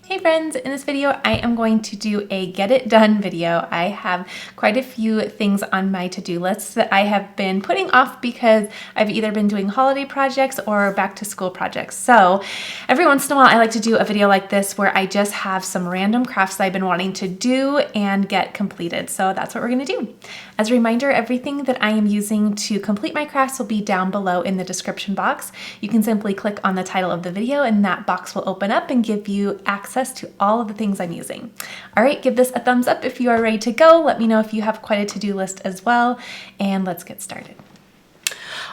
Hey friends, in this video I am going to do a get it done video. I have quite a few things on my to-do list that I have been putting off because I've either been doing holiday projects or back to school projects. So every once in a while I like to do a video like this where I just have some random crafts that I've been wanting to do and get completed. So that's what we're gonna do. As a reminder, everything that I am using to complete my crafts will be down below in the description box. You can simply click on the title of the video and that box will open up and give you access to all of the things I'm using. All right, give this a thumbs up if you are ready to go. Let me know if you have quite a to-do list as well, and let's get started.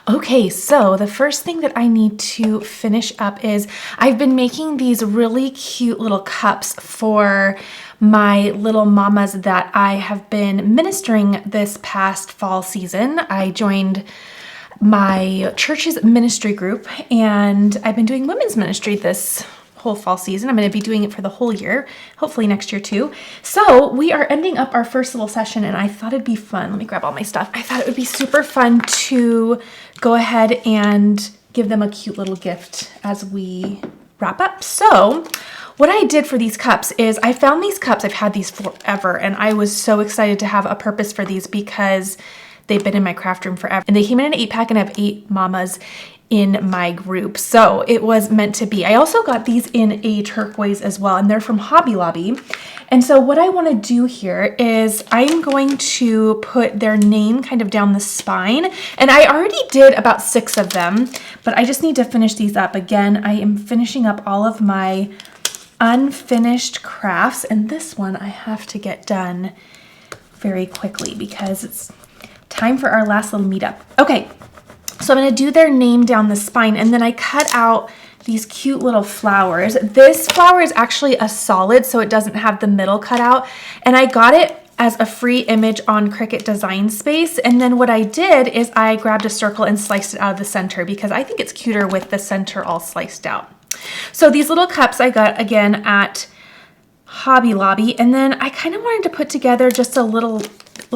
Okay, so the first thing that I need to finish up is I've been making these really cute little cups for my little mamas that I have been ministering this past fall season. I joined my church's ministry group and I've been doing women's ministry this whole fall season. I'm going to be doing it for the whole year, hopefully next year too. So we are ending up our first little session and I thought it'd be fun. Let me grab all my stuff. I thought it would be super fun to go ahead and give them a cute little gift as we wrap up. So what I did for these cups is I found these cups. I've had these forever and I was so excited to have a purpose for these because they've been in my craft room forever. And they came in an 8-pack and I have 8 mamas in my group. So it was meant to be. I also got these in a turquoise as well, and they're from Hobby Lobby. And so what I want to do here is I'm going to put their name kind of down the spine. And I already did about 6 of them, but I just need to finish these up. Again, I am finishing up all of my unfinished crafts, and this one I have to get done very quickly because it's time for our last little meetup. Okay. So I'm going to do their name down the spine, and then I cut out these cute little flowers. This flower is actually a solid, so it doesn't have the middle cut out, and I got it as a free image on Cricut Design Space. And then what I did is I grabbed a circle and sliced it out of the center because I think it's cuter with the center all sliced out. So these little cups I got again at Hobby Lobby, and then I kind of wanted to put together just a little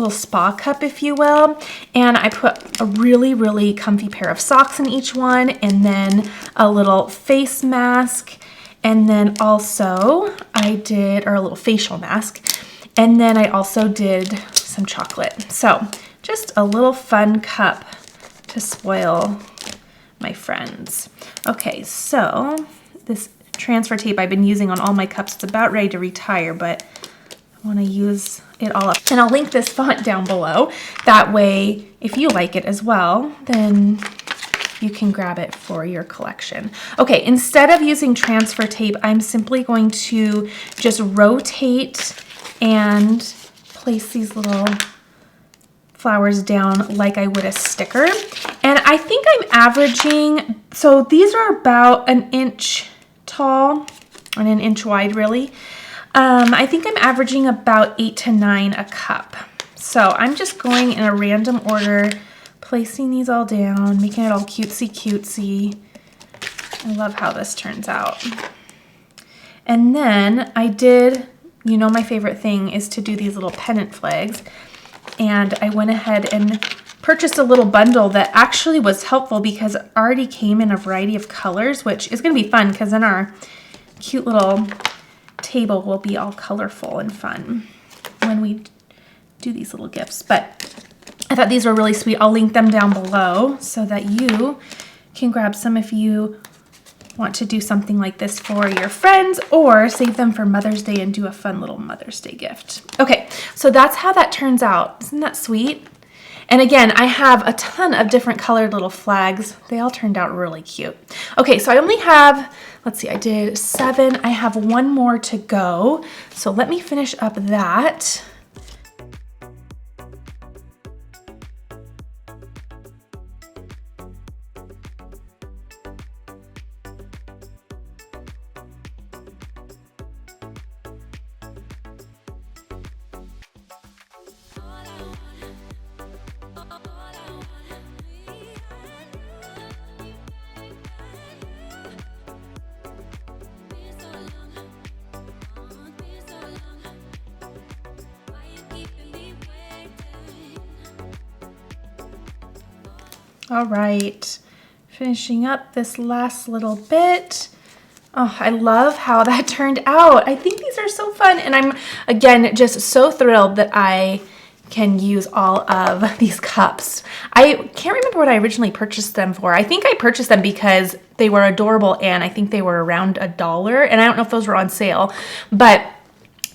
spa cup, if you will, and I put a really comfy pair of socks in each one, and then a little face mask, and then also I did, or a little facial mask, and then I also did some chocolate. So just a little fun cup to spoil my friends. Okay, so this transfer tape I've been using on all my cups, it's about ready to retire, but I want to use it all up. And I'll link this font down below. That way, if you like it as well, then you can grab it for your collection. Okay, instead of using transfer tape, I'm simply going to just rotate and place these little flowers down like I would a sticker. And I think I'm averaging, so these are about an inch tall and an inch wide really. I think I'm averaging about 8 to 9 a cup. So I'm just going in a random order, placing these all down, making it all cutesy. I love how this turns out. And then I did, you know, my favorite thing is to do these little pennant flags. And I went ahead and purchased a little bundle that actually was helpful because it already came in a variety of colors, which is going to be fun because then our cute little table will be all colorful and fun when we do these little gifts. But I thought these were really sweet. I'll link them down below so that you can grab some if you want to do something like this for your friends, or save them for Mother's Day and do a fun little Mother's Day gift. Okay, so that's how that turns out. Isn't that sweet? And again, I have a ton of different colored little flags. They all turned out really cute. Okay, so I only have, let's see, I did 7. I have 1 more to go. So let me finish up that. All right, finishing up this last little bit. Oh, I love how that turned out. I think these are so fun. And I'm, again, just so thrilled that I can use all of these cups. I can't remember what I originally purchased them for. I think I purchased them because they were adorable and I think they were around $1. And I don't know if those were on sale, but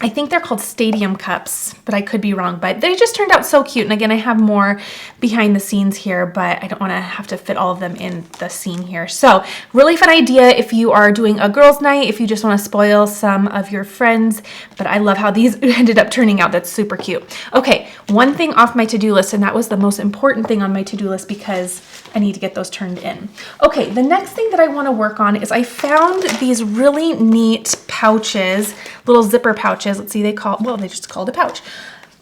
I think they're called stadium cups, but I could be wrong. But they just turned out so cute. And again, I have more behind the scenes here, but I don't want to have to fit all of them in the scene here. So really fun idea if you are doing a girls' night, if you just want to spoil some of your friends. But I love how these ended up turning out. That's super cute. Okay, one thing off my to-do list, and that was the most important thing on my to-do list because I need to get those turned in. Okay, the next thing that I want to work on is I found these really neat pouches, little zipper pouches. Let's see, they just called a pouch.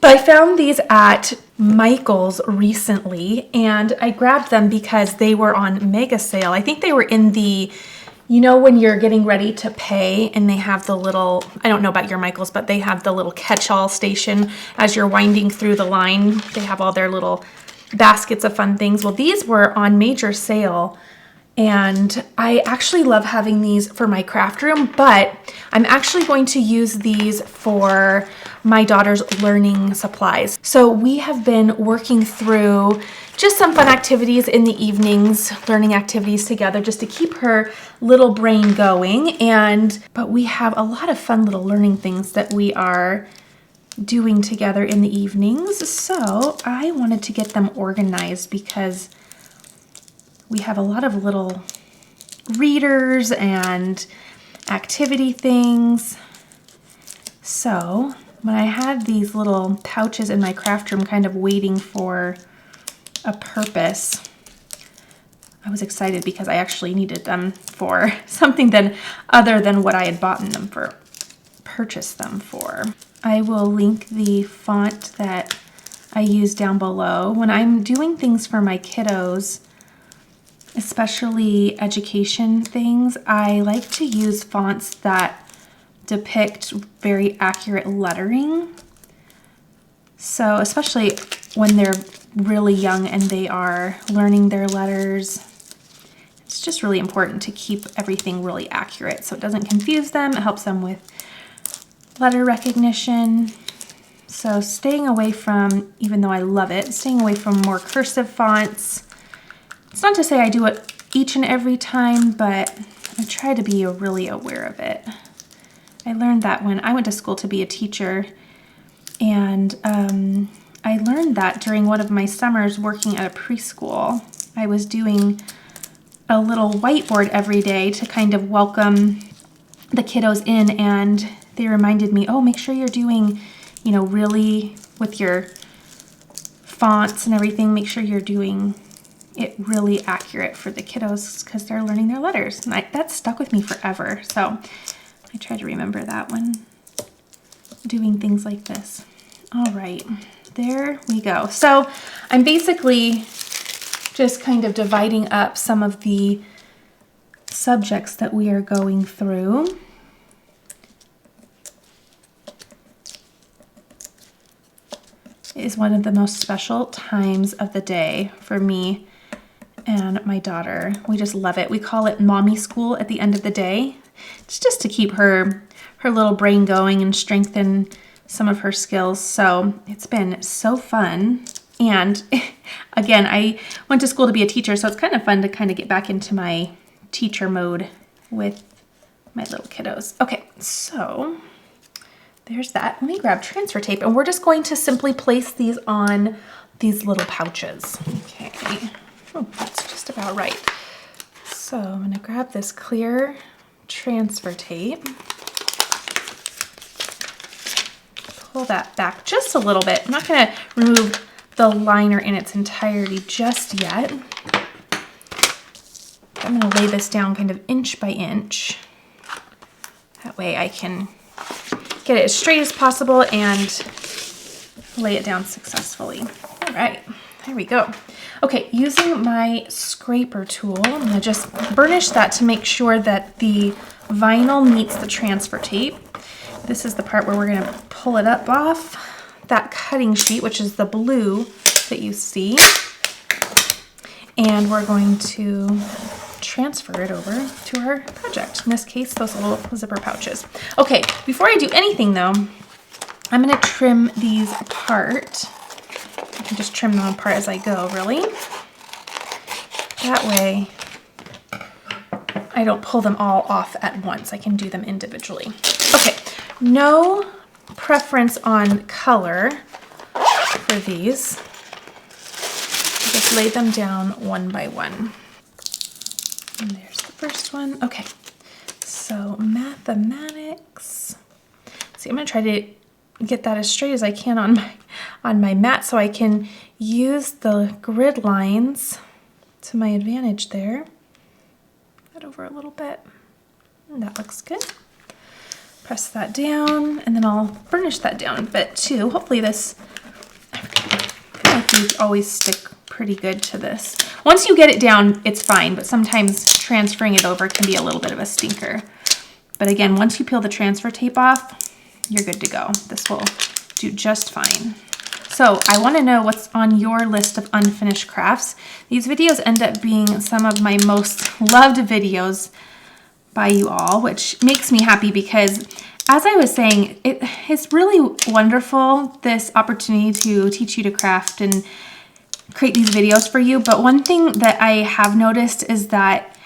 But I found these at Michael's recently and I grabbed them because they were on mega sale. I think they were in the, you know, when you're getting ready to pay and they have the little, I don't know about your Michael's, but they have the little catch-all station as you're winding through the line. They have all their little baskets of fun things. Well, these were on major sale and I actually love having these for my craft room, but I'm actually going to use these for my daughter's learning supplies. So we have been working through just some fun activities in the evenings, learning activities together just to keep her little brain going. But we have a lot of fun little learning things that we are doing together in the evenings. So I wanted to get them organized because we have a lot of little readers and activity things. So when I had these little pouches in my craft room kind of waiting for a purpose, I was excited because I actually needed them for something other than what I had purchased them for. I will link the font that I use down below. When I'm doing things for my kiddos, especially education things, I like to use fonts that depict very accurate lettering. So especially when they're really young and they are learning their letters, it's just really important to keep everything really accurate so it doesn't confuse them. It helps them with letter recognition. So staying away from, even though I love it, staying away from more cursive fonts. It's not to say I do it each and every time, but I try to be really aware of it. I learned that when I went to school to be a teacher, and I learned that during one of my summers working at a preschool. I was doing a little whiteboard every day to kind of welcome the kiddos in, and they reminded me, oh, make sure you're doing, you know, really with your fonts and everything, make sure you're doing it really accurate for the kiddos because they're learning their letters. And that stuck with me forever. So I try to remember that when doing things like this. All right, there we go. So I'm basically just kind of dividing up some of the subjects that we are going through. It is one of the most special times of the day for me and my daughter. We just love it. We call it mommy school at the end of the day. It's just to keep her little brain going and strengthen some of her skills. So it's been so fun. And again, I went to school to be a teacher, so it's kind of fun to kind of get back into my teacher mode with my little kiddos. Okay, so there's that. Let me grab transfer tape and we're just going to simply place these on these little pouches. Okay. Oh, that's just about right. So I'm going to grab this clear transfer tape, pull that back just a little bit. I'm not going to remove the liner in its entirety just yet. I'm going to lay this down kind of inch by inch. That way I can get it as straight as possible and lay it down successfully. All right, there we go. Okay, using my scraper tool, I'm gonna just burnish that to make sure that the vinyl meets the transfer tape. This is the part where we're gonna pull it up off that cutting sheet, which is the blue that you see. And we're going to transfer it over to our project. In this case, those little zipper pouches. Okay, before I do anything though, I'm gonna trim these apart. I can just trim them apart as I go, really. That way, I don't pull them all off at once. I can do them individually. Okay, no preference on color for these. Just lay them down one by one. And there's the first one. Okay, so mathematics. See, I'm gonna try to get that as straight as I can on my mat so I can use the grid lines to my advantage there. That over a little bit. And that looks good. Press that down, and then I'll burnish that down a bit too. Hopefully this, I feel like these always stick pretty good to this. Once you get it down, it's fine, but sometimes transferring it over can be a little bit of a stinker. But again, once you peel the transfer tape off, you're good to go. This will do just fine. So I want to know what's on your list of unfinished crafts. These videos end up being some of my most loved videos by you all, which makes me happy because, as I was saying, it's really wonderful, this opportunity to teach you to craft and create these videos for you. But one thing that I have noticed is that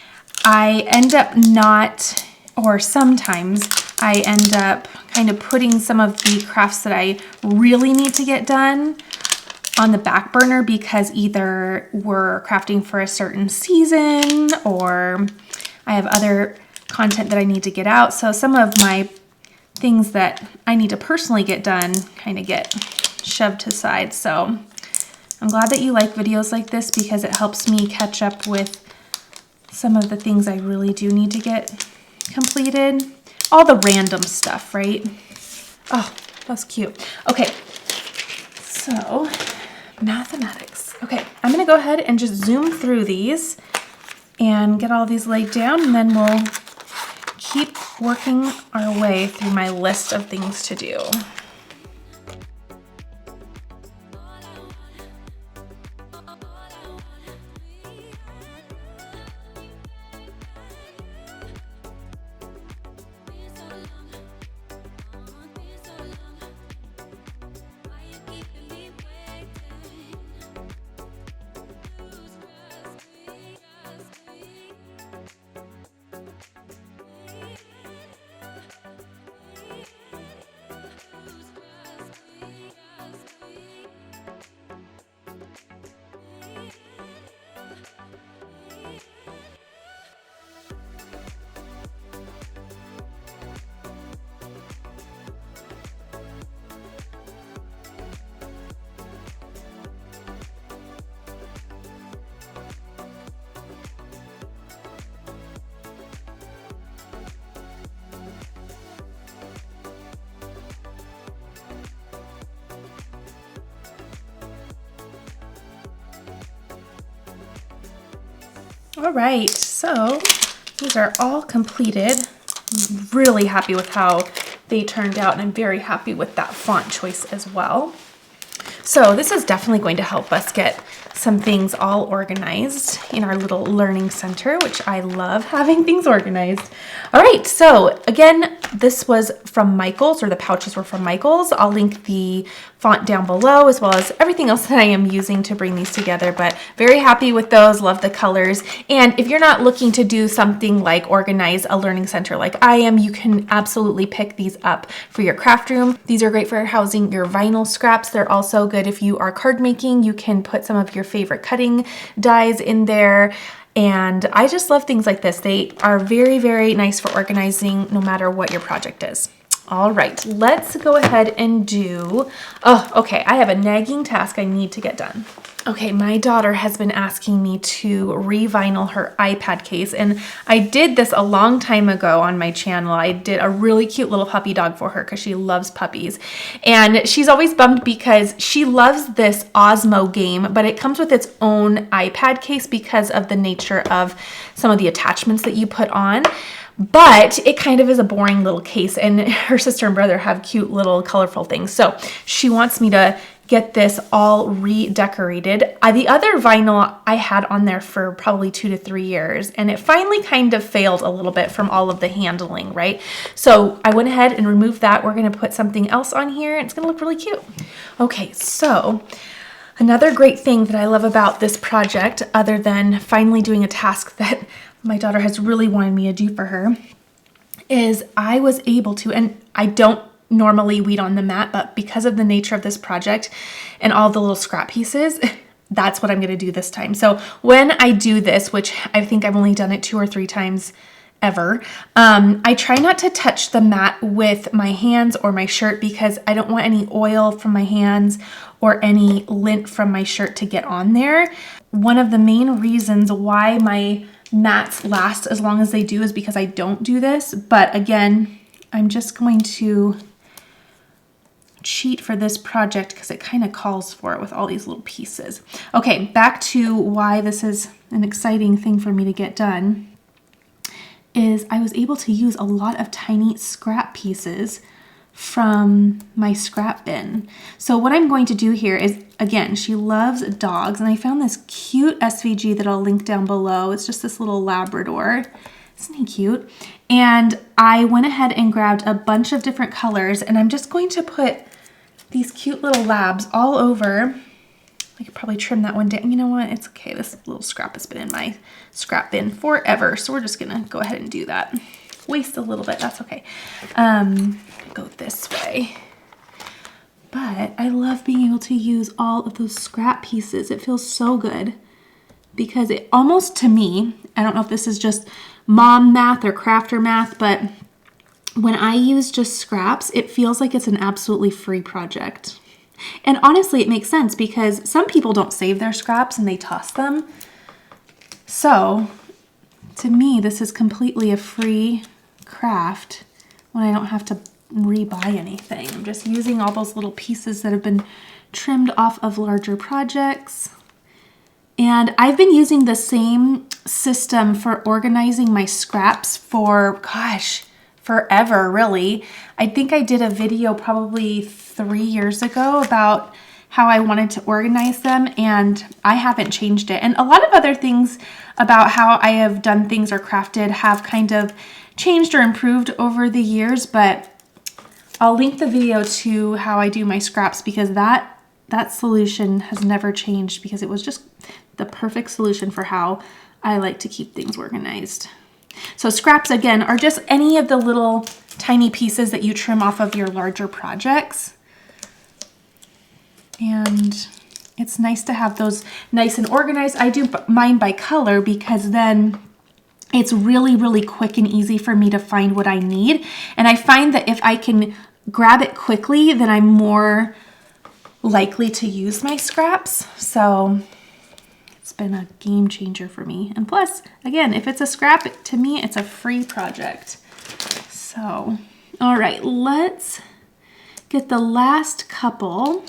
I end up not, or sometimes I end up kind of putting some of the crafts that I really need to get done on the back burner because either we're crafting for a certain season or I have other content that I need to get out. So some of my things that I need to personally get done kind of get shoved to side. So I'm glad that you like videos like this because it helps me catch up with some of the things I really do need to get completed. All the random stuff, right? Oh, that's cute. Okay, so mathematics. Okay, I'm gonna go ahead and just zoom through these and get all these laid down, and then we'll keep working our way through my list of things to do. All right, so these are all completed. I'm really happy with how they turned out, and I'm very happy with that font choice as well. So this is definitely going to help us get some things all organized in our little learning center, which I love having things organized. All right, so again, this was from Michaels, or the pouches were from Michaels. I'll link the font down below as well as everything else that I am using to bring these together, but very happy with those, love the colors. And if you're not looking to do something like organize a learning center like I am, you can absolutely pick these up for your craft room. These are great for housing your vinyl scraps. They're also good if you are card making. You can put some of your favorite cutting dies in there. And I just love things like this. They are very, very nice for organizing no matter what your project is. All right, let's go ahead and do, okay, I have a nagging task I need to get done. Okay, my daughter has been asking me to re-vinyl her iPad case, and I did this a long time ago on my channel. I did a really cute little puppy dog for her because she loves puppies. And she's always bummed because she loves this Osmo game, but it comes with its own iPad case because of the nature of some of the attachments that you put on. But it kind of is a boring little case, and her sister and brother have cute little colorful things. So she wants me to get this all redecorated. The other vinyl I had on there for probably 2 to 3 years, and it finally kind of failed a little bit from all of the handling, right? So I went ahead and removed that. We're gonna put something else on here, and it's gonna look really cute. Okay, so another great thing that I love about this project, other than finally doing a task that my daughter has really wanted me to do for her, is I was able to, and I don't normally weed on the mat, but because of the nature of this project and all the little scrap pieces, that's what I'm going to do this time. So when I do this, which I think I've only done it 2 or 3 times ever, I try not to touch the mat with my hands or my shirt because I don't want any oil from my hands or any lint from my shirt to get on there. One of the main reasons why my mats last as long as they do is because I don't do this. But again, I'm just going to cheat for this project because it kind of calls for it with all these little pieces. Okay, back to why this is an exciting thing for me to get done is I was able to use a lot of tiny scrap pieces from my scrap bin. So what I'm going to do here is, again, she loves dogs, and I found this cute SVG that I'll link down below. It's just this little Labrador. Isn't he cute? And I went ahead and grabbed a bunch of different colors, and I'm just going to put these cute little labs all over. I could probably trim that one down. You know what? It's okay. This little scrap has been in my scrap bin forever, so we're just gonna go ahead and do that. Waste a little bit, that's okay. Go this way. But I love being able to use all of those scrap pieces. It feels so good because it almost, to me, I don't know if this is just mom math or crafter math, but when I use just scraps, it feels like it's an absolutely free project. And honestly, it makes sense because some people don't save their scraps and they toss them. So to me, this is completely a free craft when I don't have to rebuy anything. I'm just using all those little pieces that have been trimmed off of larger projects. And I've been using the same system for organizing my scraps for, gosh, forever, really. I think I did a video probably 3 years ago about how I wanted to organize them, and I haven't changed it. And a lot of other things about how I have done things or crafted have kind of changed or improved over the years, but I'll link the video to how I do my scraps because that solution has never changed because it was just the perfect solution for how I like to keep things organized. So scraps, again, are just any of the little tiny pieces that you trim off of your larger projects. And it's nice to have those nice and organized. I do mine by color because then it's really, really quick and easy for me to find what I need. And I find that if I can grab it quickly, then I'm more likely to use my scraps. So it's been a game changer for me. And plus, again, if it's a scrap, to me, it's a free project. So, all right, let's get the last couple.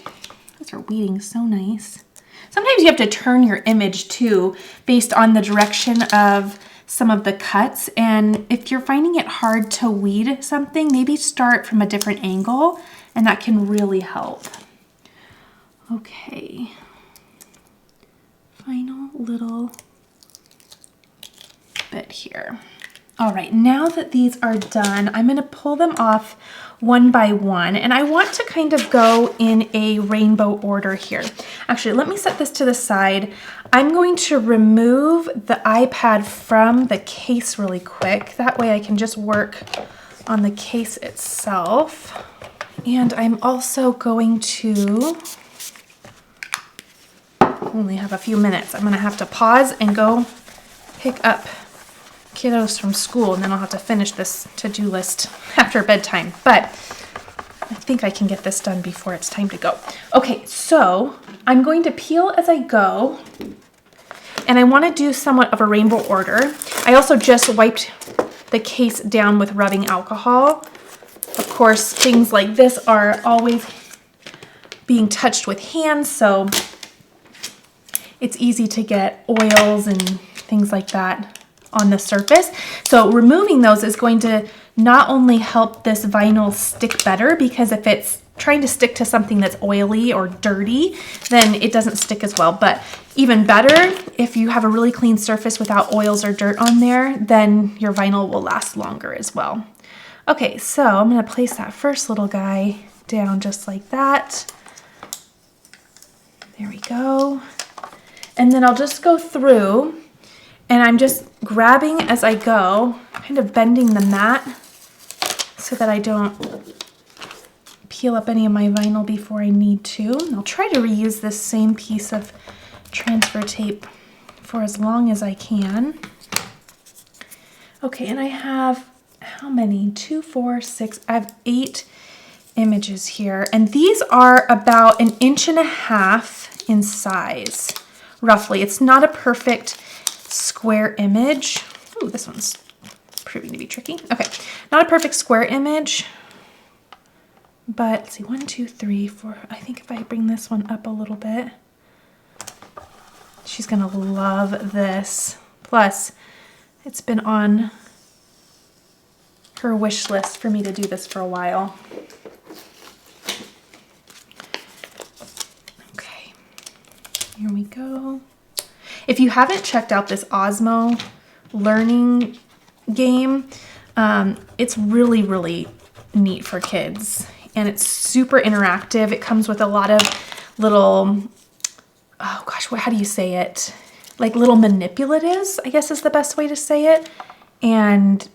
Those are weeding so nice. Sometimes you have to turn your image too, based on the direction of some of the cuts. And if you're finding it hard to weed something, maybe start from a different angle, and that can really help. Okay. Final little bit here. All right, now that these are done, I'm gonna pull them off one by one, and I want to kind of go in a rainbow order here. Actually, let me set this to the side. I'm going to remove the iPad from the case really quick. That way I can just work on the case itself. And I'm also going to only have a few minutes. I'm gonna have to pause and go pick up kiddos from school, and then I'll have to finish this to-do list after bedtime, but I think I can get this done before it's time to go. Okay, so I'm going to peel as I go, and I want to do somewhat of a rainbow order. I also just wiped the case down with rubbing alcohol. Of course, things like this are always being touched with hands, so it's easy to get oils and things like that on the surface. So removing those is going to not only help this vinyl stick better, because if it's trying to stick to something that's oily or dirty, then it doesn't stick as well. But even better, if you have a really clean surface without oils or dirt on there, then your vinyl will last longer as well. Okay, so I'm gonna place that first little guy down just like that. There we go. And then I'll just go through and I'm just grabbing as I go, kind of bending the mat so that I don't peel up any of my vinyl before I need to. And I'll try to reuse this same piece of transfer tape for as long as I can. Okay, and I have how many? 2, 4, 6, I have 8 images here. And these are about 1.5 inches in size, roughly. It's not a perfect square image. Ooh, this one's proving to be tricky. Okay, not a perfect square image, but let's see, 1, 2, 3, 4. I think if I bring this one up a little bit, she's gonna love this. Plus, it's been on her wish list for me to do this for a while. Okay, here we go. If you haven't checked out this Osmo learning game, it's really, really neat for kids. And it's super interactive. It comes with a lot of little, oh gosh, how do you say it? Like little manipulatives, I guess is the best way to say it. And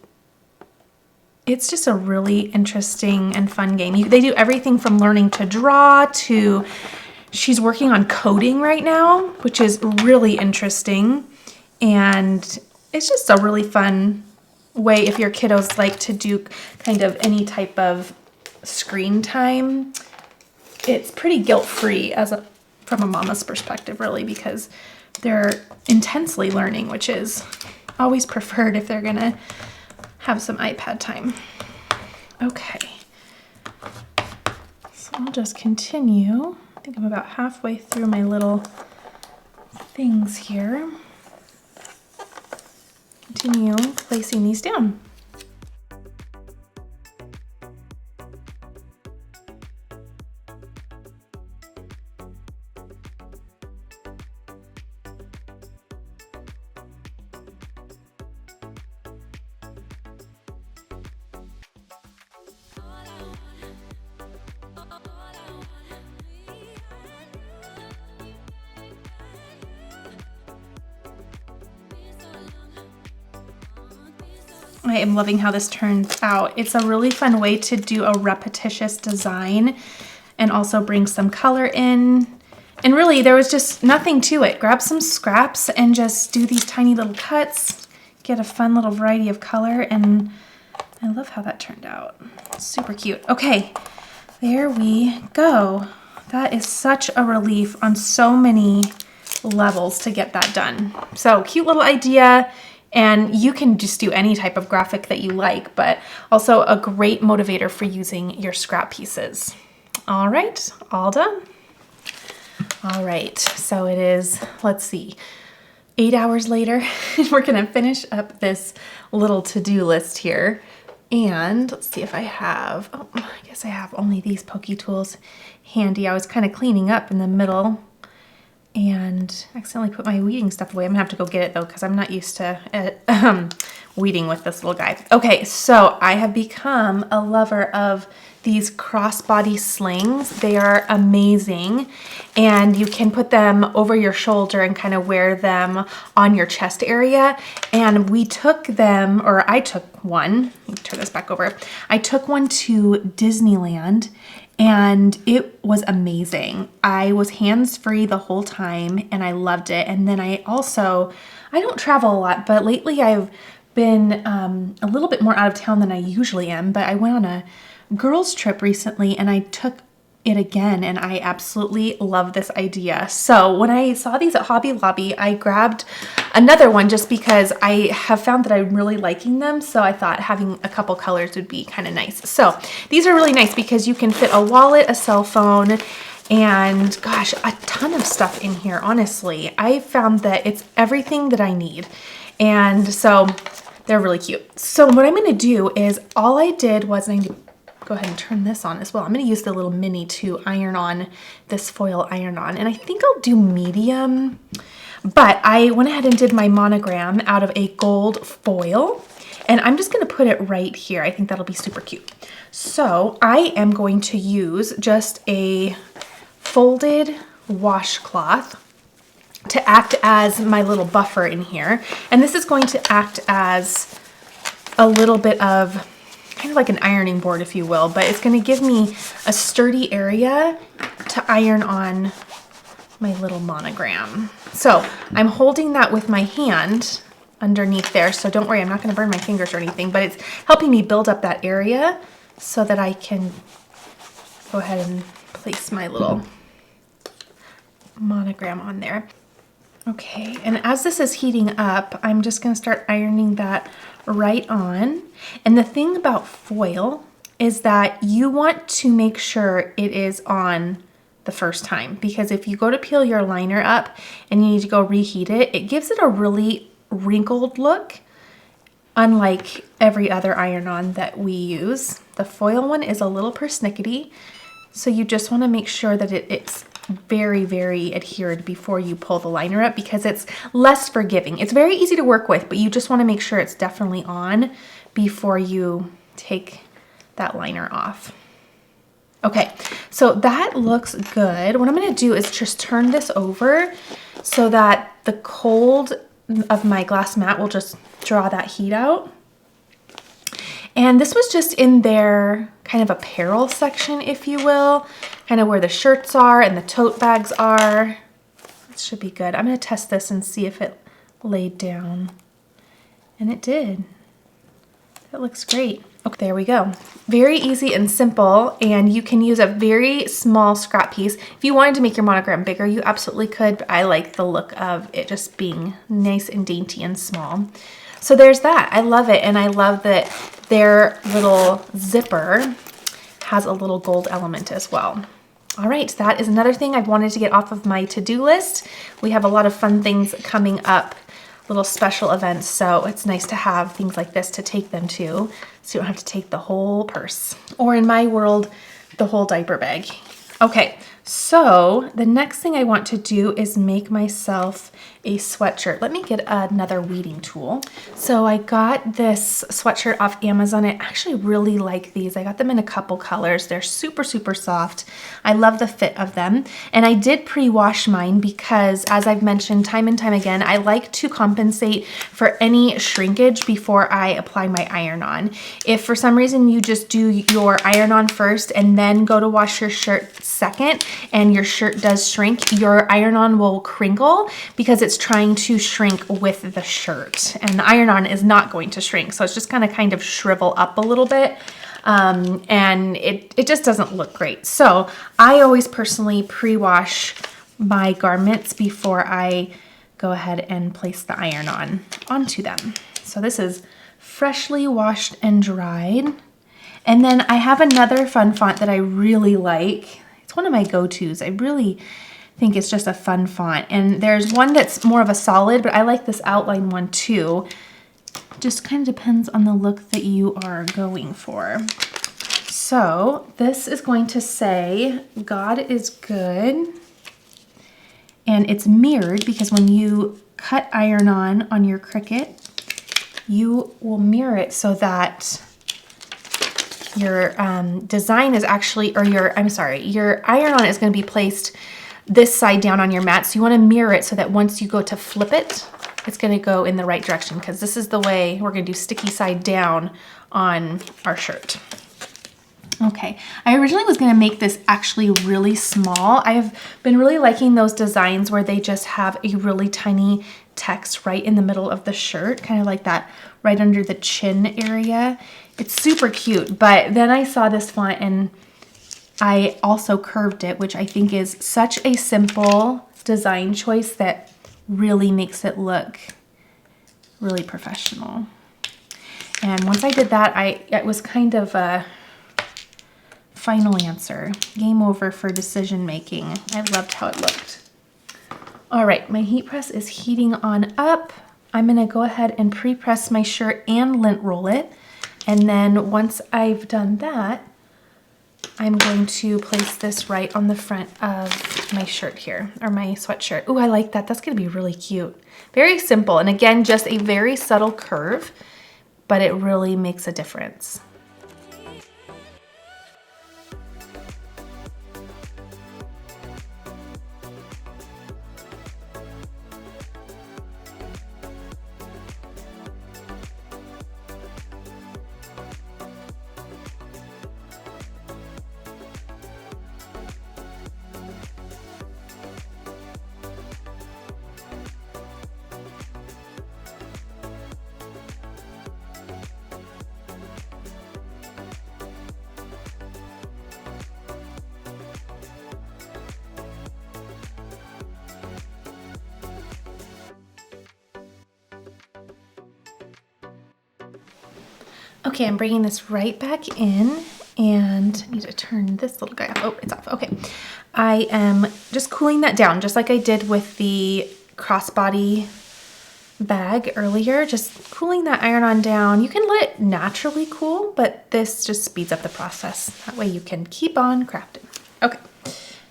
it's just a really interesting and fun game. They do everything from learning to draw to, she's working on coding right now, which is really interesting. And it's just a really fun way if your kiddos like to do kind of any type of screen time. It's pretty guilt-free from a mama's perspective, really, because they're intensely learning, which is always preferred if they're gonna have some iPad time. Okay, so I'll just continue. I think I'm about halfway through my little things here. Continue placing these down. I am loving how this turns out. It's a really fun way to do a repetitious design and also bring some color in. And really, there was just nothing to it. Grab some scraps and just do these tiny little cuts, get a fun little variety of color, and I love how that turned out. Super cute. Okay, there we go. That is such a relief on so many levels to get that done. So cute little idea. And you can just do any type of graphic that you like, but also a great motivator for using your scrap pieces. All right, all done. All right, so it is, let's see, 8 hours later. We're gonna finish up this little to-do list here. And let's see if I have, oh, I guess I have only these pokey tools handy. I was kind of cleaning up in the middle and accidentally put my weeding stuff away. I'm gonna have to go get it though, because I'm not used to weeding with this little guy. Okay, so I have become a lover of these crossbody slings. They are amazing, and you can put them over your shoulder and kind of wear them on your chest area. And we took them, or I took one, let me turn this back over. I took one to Disneyland, and it was amazing. I was hands-free the whole time and I loved it. And then I don't travel a lot, but lately I've been a little bit more out of town than I usually am, but I went on a girls trip recently and I took it again, and I absolutely love this idea. So when I saw these at Hobby Lobby, I grabbed another one just because I have found that I'm really liking them. So I thought having a couple colors would be kind of nice. So these are really nice because you can fit a wallet, a cell phone, and gosh, a ton of stuff in here. Honestly, I found that it's everything that I need. And so they're really cute. So what I'm going to do is all I did was, I go ahead and turn this on as well. I'm gonna use the little mini to iron on this foil iron-on, and I think I'll do medium, but I went ahead and did my monogram out of a gold foil, and I'm just gonna put it right here. I think that'll be super cute. So I am going to use just a folded washcloth to act as my little buffer in here. And this is going to act as a little bit of kind of like an ironing board, if you will, but it's going to give me a sturdy area to iron on my little monogram. So I'm holding that with my hand underneath there. So don't worry, I'm not going to burn my fingers or anything, but it's helping me build up that area so that I can go ahead and place my little monogram on there. Okay, and as this is heating up, I'm just going to start ironing that right on. And the thing about foil is that you want to make sure it is on the first time, because if you go to peel your liner up and you need to go reheat it, it gives it a really wrinkled look, unlike every other iron-on that we use. The foil one is a little persnickety, so you just want to make sure that it's very, very adhered before you pull the liner up, because it's less forgiving. It's very easy to work with, but you just want to make sure it's definitely on before you take that liner off. Okay, so that looks good. What I'm going to do is just turn this over so that the cold of my glass mat will just draw that heat out. And this was just in their kind of apparel section, if you will, kind of where the shirts are and the tote bags are. It should be good. I'm going to test this and see if it laid down. And it did. That looks great. Okay, there we go. Very easy and simple, and you can use a very small scrap piece. If you wanted to make your monogram bigger, you absolutely could, but I like the look of it just being nice and dainty and small. So there's that. I love it, and I love that their little zipper has a little gold element as well. All right, that is another thing I've wanted to get off of my to-do list. We have a lot of fun things coming up, little special events, so it's nice to have things like this to take them to, so you don't have to take the whole purse, or in my world, the whole diaper bag. Okay, so the next thing I want to do is make myself a sweatshirt. Let me get another weeding tool. So I got this sweatshirt off Amazon. I actually really like these. I got them in a couple colors. They're super, super soft. I love the fit of them. And I did pre-wash mine because, as I've mentioned time and time again, I like to compensate for any shrinkage before I apply my iron-on. If for some reason you just do your iron-on first and then go to wash your shirt second, and your shirt does shrink, your iron-on will crinkle because it's trying to shrink with the shirt, and the iron-on is not going to shrink, so it's just gonna kind of shrivel up a little bit, and it just doesn't look great. So I always personally pre-wash my garments before I go ahead and place the iron-on onto them. So this is freshly washed and dried. And then I have another fun font that I really like. It's one of my go-tos. I really think it's just a fun font. And there's one that's more of a solid, but I like this outline one too. Just kind of depends on the look that you are going for. So this is going to say, God is good. And it's mirrored because when you cut iron-on on your Cricut, you will mirror it so that your design is actually, or your iron-on is going to be placed this side down on your mat. So you want to mirror it so that once you go to flip it, it's going to go in the right direction, because this is the way we're going to do sticky side down on our shirt. Okay, I originally was going to make this actually really small. I have been really liking those designs where they just have a really tiny text right in the middle of the shirt, kind of like that right under the chin area. It's super cute, but then I saw this font and I also curved it, which I think is such a simple design choice that really makes it look really professional. And once I did that, it was kind of a final answer. Game over for decision making. I loved how it looked. All right, my heat press is heating on up. I'm gonna go ahead and pre-press my shirt and lint roll it. And then once I've done that, I'm going to place this right on the front of my shirt here, or my sweatshirt. Ooh, I like that. That's gonna be really cute. Very simple, and again, just a very subtle curve, but it really makes a difference. Okay, I'm bringing this right back in, and I need to turn this little guy off. Oh, it's off. Okay. I am just cooling that down, just like I did with the crossbody bag earlier, just cooling that iron-on down. You can let it naturally cool, but this just speeds up the process. That way you can keep on crafting. Okay,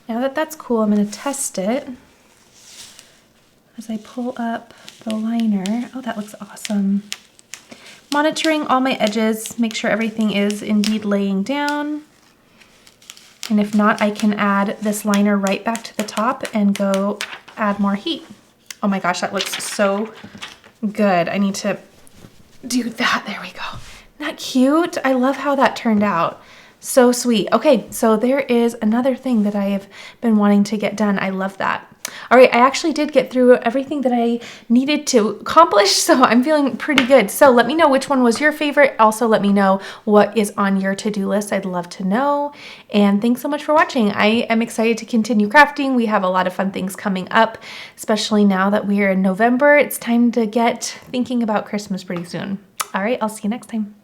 now that that's cool, I'm gonna test it as I pull up the liner. Oh, that looks awesome. Monitoring all my edges, make sure everything is indeed laying down. And if not, I can add this liner right back to the top and go add more heat. Oh my gosh, that looks so good. I need to do that. There we go. Isn't that cute? I love how that turned out. So sweet. Okay, so there is another thing that I have been wanting to get done. I love that. All right, I actually did get through everything that I needed to accomplish, so I'm feeling pretty good. So let me know which one was your favorite. Also, let me know what is on your to-do list. I'd love to know. And thanks so much for watching. I am excited to continue crafting. We have a lot of fun things coming up, especially now that we are in November. It's time to get thinking about Christmas pretty soon. All right, I'll see you next time.